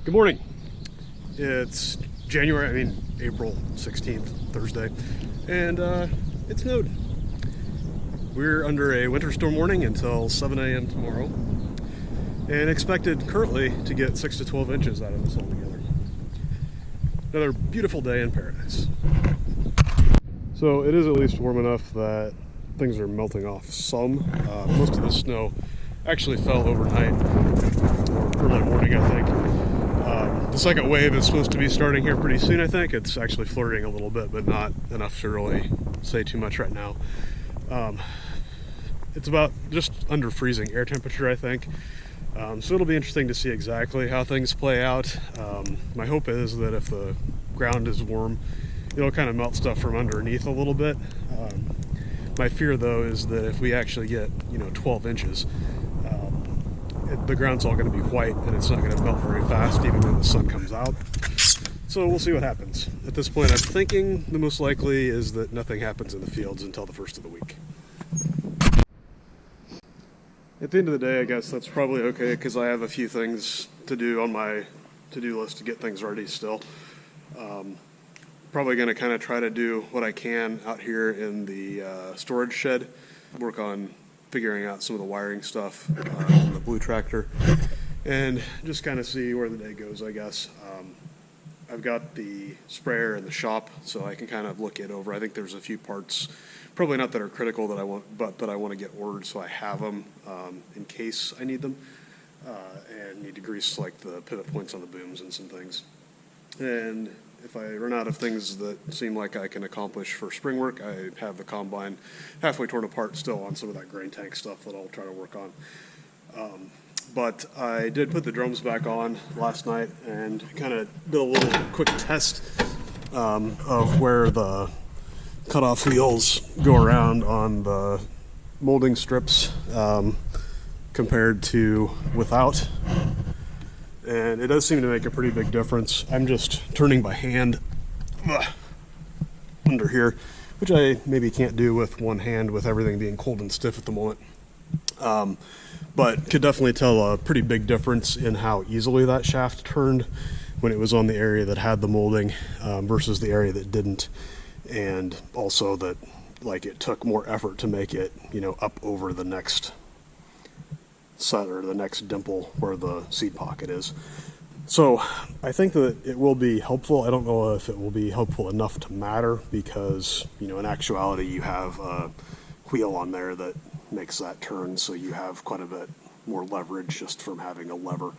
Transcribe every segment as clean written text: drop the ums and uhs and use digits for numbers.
Good morning. It's April 16th, Thursday, and it snowed. We're under a winter storm warning until 7 a.m. tomorrow, and expected currently to get 6 to 12 inches out of this altogether. Another beautiful day in paradise. So it is at least warm enough that things are melting off some. Most of the snow actually fell overnight, or early morning, I think. The second wave is supposed to be starting here pretty soon, I think. It's actually flirting a little bit, but not enough to really say too much right now. It's about just under freezing air temperature, I think. So it'll be interesting to see exactly how things play out. My hope is that if the ground is warm, it'll kind of melt stuff from underneath a little bit. My fear, though, is that if we actually get 12 inches, the ground's all going to be white and it's not going to melt very fast even when the sun comes out. So we'll see what happens. At this point, I'm thinking the most likely is that nothing happens in the fields until the first of the week. At the end of the day, I guess that's probably okay because I have a few things to do on my to-do list to get things ready still. Probably going to kind of try to do what I can out here in the storage shed, work on figuring out some of the wiring stuff on the blue tractor, and just kind of see where the day goes, I guess. I've got the sprayer in the shop, so I can kind of look it over. I think there's a few parts, probably not that are critical that I want, but I want to get ordered so I have them in case I need them, and need to grease like the pivot points on the booms and some things. And if I run out of things that seem like I can accomplish for spring work, I have the combine halfway torn apart still on some of that grain tank stuff that I'll try to work on. But I did put the drums back on last night and kind of did a little quick test of where the cutoff wheels go around on the molding strips compared to without. And it does seem to make a pretty big difference. I'm just turning by hand under here, which I maybe can't do with one hand with everything being cold and stiff at the moment. But could definitely tell a pretty big difference in how easily that shaft turned when it was on the area that had the molding versus the area that didn't. And also that it took more effort to make it, up over the next set or the next dimple where the seed pocket is. So I think that it will be helpful. I don't know if it will be helpful enough to matter because, in actuality you have a wheel on there that makes that turn, so you have quite a bit more leverage just from having a lever.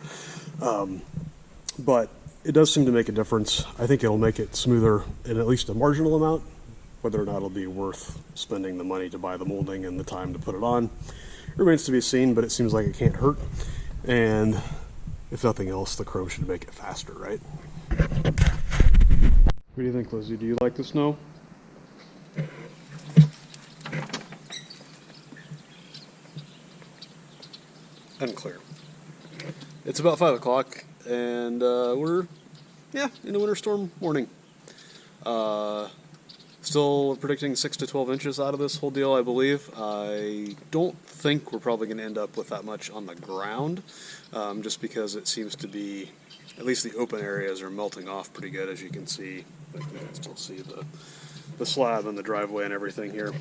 But it does seem to make a difference. I think it'll make it smoother in at least a marginal amount. Whether or not it'll be worth spending the money to buy the molding and the time to put it on remains to be seen, but it seems like it can't hurt. And if nothing else, the chrome should make it faster, right? What do you think, Lizzie? Do you like the snow? Unclear. It's about 5 o'clock, and we're, in a winter storm warning. Still predicting 6 to 12 inches out of this whole deal, I believe. I don't think we're probably going to end up with that much on the ground, just because it seems to be, at least the open areas are melting off pretty good, as you can see. I think you can still see the slab and the driveway and everything here.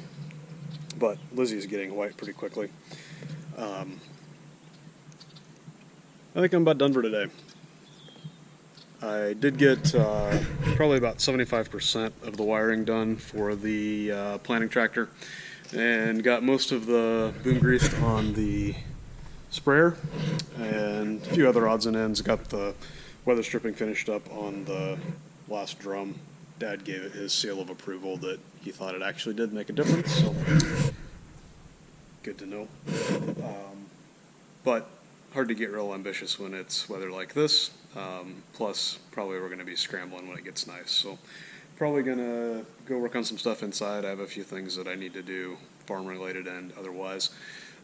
But Lizzie's getting white pretty quickly. I think I'm about done for today. I did get probably about 75% of the wiring done for the planting tractor and got most of the boom greased on the sprayer and a few other odds and ends. Got the weather stripping finished up on the last drum. Dad gave it his seal of approval that he thought it actually did make a difference, so good to know. But hard to get real ambitious when it's weather like this. Plus, probably we're going to be scrambling when it gets nice. So, probably going to go work on some stuff inside. I have a few things that I need to do, farm-related and otherwise.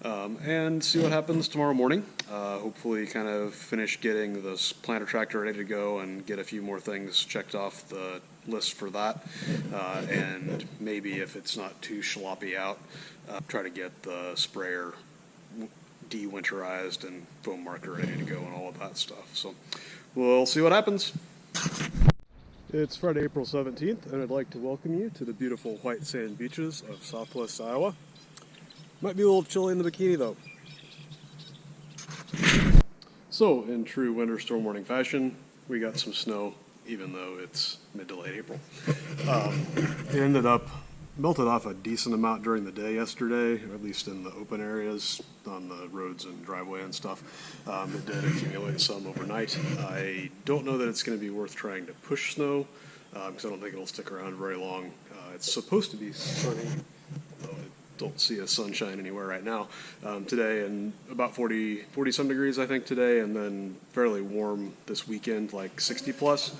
And see what happens tomorrow morning. Hopefully kind of finish getting this planter tractor ready to go and get a few more things checked off the list for that. And maybe if it's not too sloppy out, try to get the sprayer de-winterized and foam marker ready to go and all of that stuff. So we'll see what happens. It's Friday, April 17th, and I'd like to welcome you to the beautiful white sand beaches of southwest Iowa. Might be a little chilly in the bikini though. So, in true winter storm warning fashion, we got some snow, even though it's mid to late April. It ended up melted off a decent amount during the day yesterday, or at least in the open areas on the roads and driveway and stuff. It did accumulate some overnight. I don't know that it's going to be worth trying to push snow, because I don't think it'll stick around very long. It's supposed to be sunny, though I don't see a sunshine anywhere right now, today, and about 40 some degrees I think today, and then fairly warm this weekend, like 60 plus.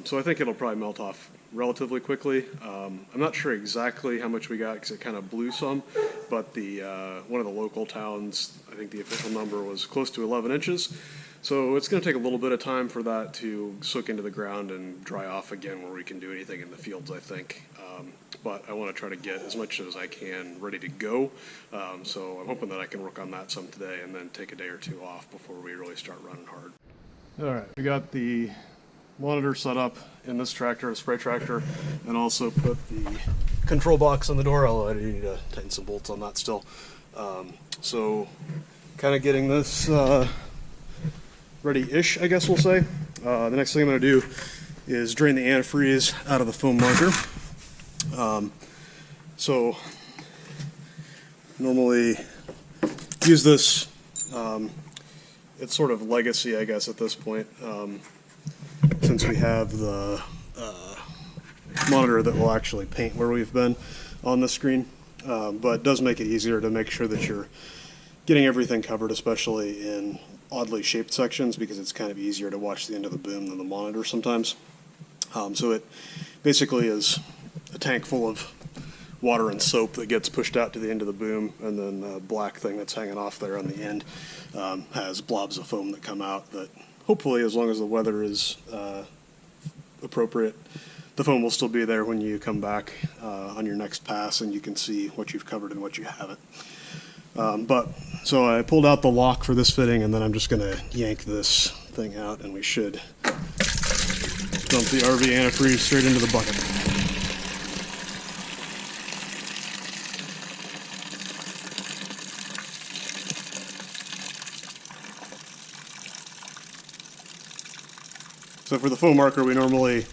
So I think it'll probably melt off relatively quickly. I'm not sure exactly how much we got because it kind of blew some, but the one of the local towns, I think the official number was close to 11 inches. So it's going to take a little bit of time for that to soak into the ground and dry off again where we can do anything in the fields, I think. But I want to try to get as much as I can ready to go. So I'm hoping that I can work on that some today and then take a day or two off before we really start running hard. All right, we got the monitor set up in this tractor, a spray tractor, and also put the control box on the door, although I do need to tighten some bolts on that still. So kind of getting this ready-ish, I guess we'll say. The next thing I'm going to do is drain the antifreeze out of the foam marker. So normally use this, it's sort of legacy, I guess, at this point. Since we have the monitor that will actually paint where we've been on the screen, but it does make it easier to make sure that you're getting everything covered, especially in oddly shaped sections, because it's kind of easier to watch the end of the boom than the monitor sometimes. So it basically is a tank full of water and soap that gets pushed out to the end of the boom, and then the black thing that's hanging off there on the end has blobs of foam that come out that hopefully, as long as the weather is appropriate, the foam will still be there when you come back on your next pass, and you can see what you've covered and what you haven't. So I pulled out the lock for this fitting, and then I'm just going to yank this thing out, and we should dump the RV antifreeze straight into the bucket. So for the foam marker, we normally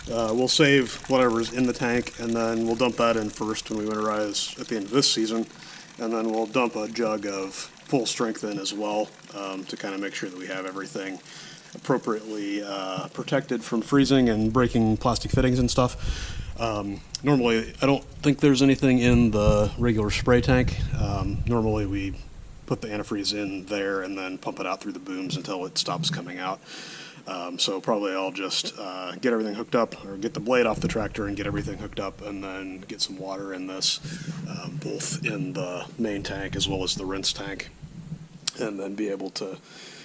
we'll save whatever's in the tank, and then we'll dump that in first when we winterize at the end of this season, and then we'll dump a jug of full strength in as well, to kind of make sure that we have everything appropriately protected from freezing and breaking plastic fittings and stuff. Normally, I don't think there's anything in the regular spray tank. Normally we put the antifreeze in there and then pump it out through the booms until it stops coming out. So probably I'll just get everything hooked up, or get the blade off the tractor and get everything hooked up, and then get some water in this, both in the main tank as well as the rinse tank, and then be able to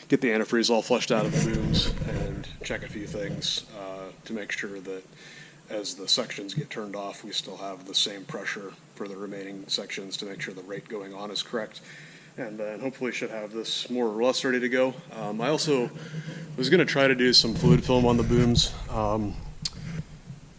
get the antifreeze all flushed out of the booms and check a few things to make sure that as the sections get turned off, we still have the same pressure for the remaining sections to make sure the rate going on is correct. And then hopefully should have this more or less ready to go. I also was going to try to do some fluid film on the booms.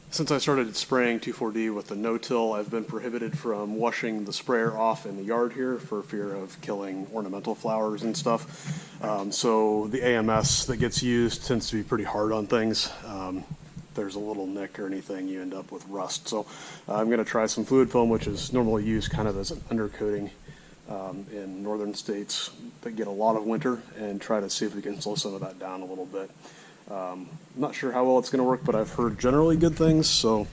Since I started spraying 2,4-D with the no-till, I've been prohibited from washing the sprayer off in the yard here for fear of killing ornamental flowers and stuff. So the AMS that gets used tends to be pretty hard on things. If there's a little nick or anything, you end up with rust. So I'm going to try some fluid film, which is normally used kind of as an undercoating in northern states that get a lot of winter, and try to see if we can slow some of that down a little bit. Not sure how well it's going to work, but I've heard generally good things, so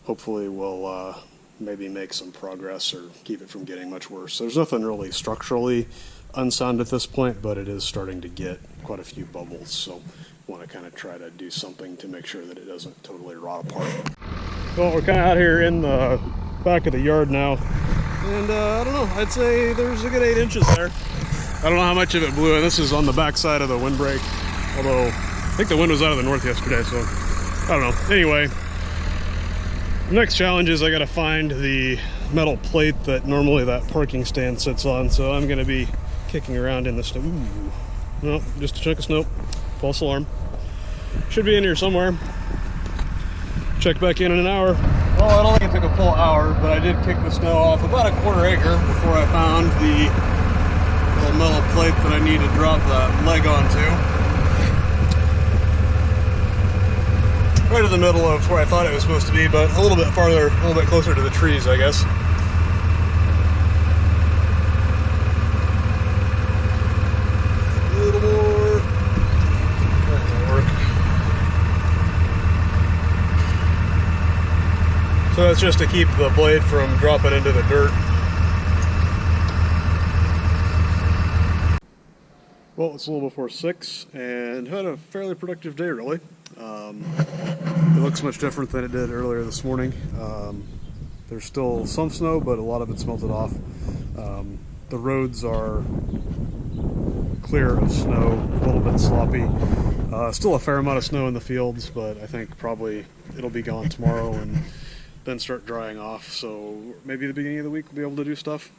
hopefully we'll maybe make some progress or keep it from getting much worse. There's nothing really structurally unsound at this point, but it is starting to get quite a few bubbles, so I want to kind of try to do something to make sure that it doesn't totally rot apart. Well, we're kind of out here in the back of the yard now, and I don't know, I'd say there's a good 8 inches there. I don't know how much of it blew, and this is on the back side of the windbreak, although I think the wind was out of the north yesterday, so I don't know. Anyway, the next challenge is I gotta find the metal plate that normally that parking stand sits on, so I'm gonna be kicking around in the snow. Ooh. No, just a chunk of snow. False alarm. Should be in here somewhere. Check back in an hour. Well, I don't think it took a full hour, but I did kick the snow off about a quarter acre before I found the little metal plate that I need to drop that leg onto. Right in the middle of where I thought it was supposed to be, but a little bit farther, a little bit closer to the trees, I guess. A little more. That'll work. So that's just to keep the blade from dropping into the dirt. Well, it's a little before 6 and had a fairly productive day, really. It looks much different than it did earlier this morning. There's still some snow, but a lot of it's melted off. The roads are clear of snow, a little bit sloppy. Still a fair amount of snow in the fields, but I think probably it'll be gone tomorrow and then start drying off. So maybe the beginning of the week we'll be able to do stuff.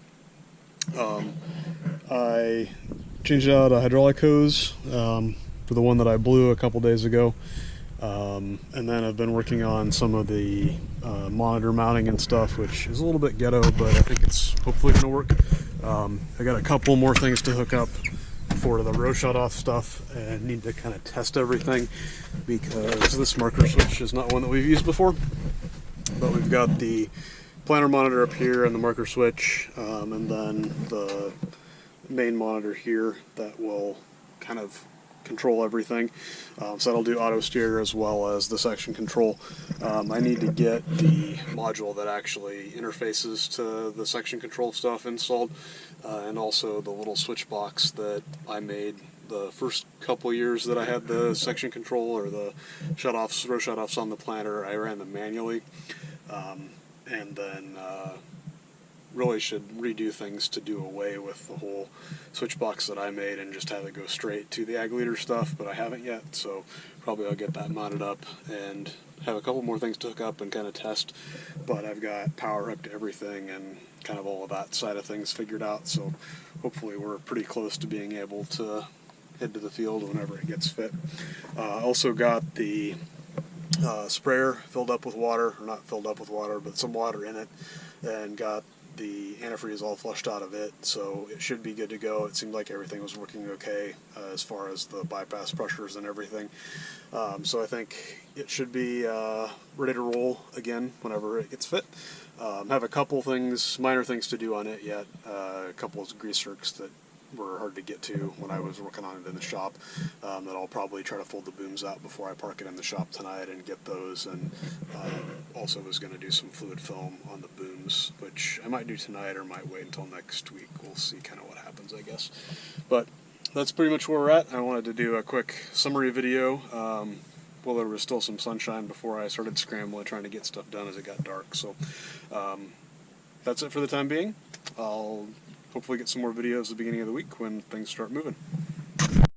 I changed out a hydraulic hose for the one that I blew a couple days ago. And then I've been working on some of the monitor mounting and stuff, which is a little bit ghetto, but I think it's hopefully going to work. I got a couple more things to hook up for the row shut off stuff and need to kind of test everything because this marker switch is not one that we've used before. But we've got the planner monitor up here and the marker switch, and then the main monitor here that will kind of control everything. So that'll do auto steer as well as the section control. I need to get the module that actually interfaces to the section control stuff installed, and also the little switch box that I made the first couple years that I had the section control or the shutoffs, row shutoffs on the planner. I ran them manually, and then really should redo things to do away with the whole switch box that I made and just have it go straight to the ag leader stuff, but I haven't yet, so probably I'll get that mounted up and have a couple more things to hook up and kind of test. But I've got power hooked to everything and kind of all of that side of things figured out, so hopefully we're pretty close to being able to head to the field whenever it gets fit. Also got the sprayer filled up with water, or not filled up with water, but some water in it, and got the antifreeze all flushed out of it, so it should be good to go. It seemed like everything was working okay as far as the bypass pressures and everything. So I think it should be ready to roll again whenever it gets fit. Have a couple things, minor things to do on it yet. A couple of grease zerks that were hard to get to when I was working on it in the shop, that I'll probably try to fold the booms out before I park it in the shop tonight and get those, and also was going to do some fluid film on the booms, which I might do tonight or might wait until next week. We'll see kind of what happens, I guess. But that's pretty much where we're at. I wanted to do a quick summary video. Well, there was still some sunshine before I started scrambling trying to get stuff done as it got dark, so that's it for the time being. I'll hopefully get some more videos at the beginning of the week when things start moving.